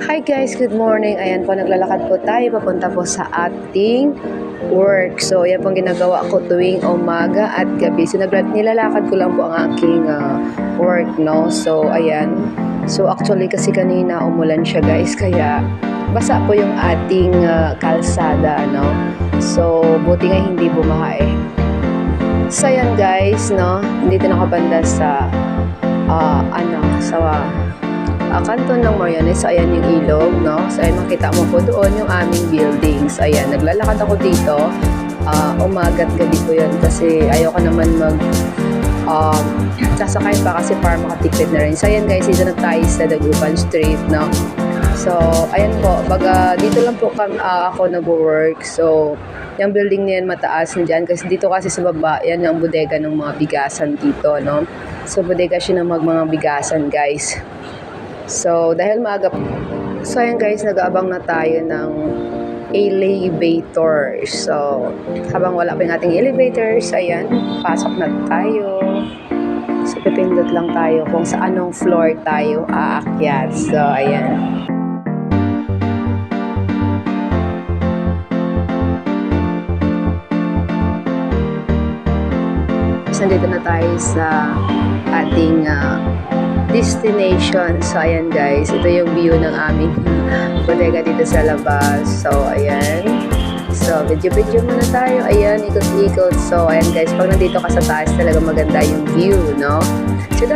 Hi guys, good morning. Ayan po, naglalakad po tayo papunta po sa ating work. So, ayan pong ginagawa ko tuwing umaga at gabi. So, nilalakad ko lang po ang aking work, no? So, ayan. So, actually kasi kanina umulan siya guys, kaya basa po yung ating kalsada, no? So, buti nga hindi bumaha eh. So, ayan guys, no? Dito nakabanda sa kanto ng Marianes. So, ayan yung ilog, no? So, ayan, makita mo po doon yung aming buildings. Ayan, naglalakad ako dito. Umaga at gabi po yun kasi ayoko naman sasakay pa kasi para makatipid na rin. So, ayan guys, dito na tayo sa Dagupan Street, no? So, ayan po, dito lang po ako nag-work. So, yung building na yan mataas na dyan kasi dito kasi sa baba, yan yung bodega ng mga bigasan dito, no? So, bodega siya ng mga bigasan, guys. So, dahil maaga, so ayan guys, nag-aabang na tayo ng elevator. So, habang wala pa yung ating elevators, ayan, pasok na tayo. So, pipindot lang tayo kung sa anong floor tayo aakyat. So, ayan. So, nandito na tayo sa ating destination. So, ayan guys, ito yung view ng aming bodega dito sa labas. So, ayan. So, video muna tayo. Ayan, ikot-ikot. So, ayan guys, pag nandito ka sa taas, talaga maganda yung view, no? So,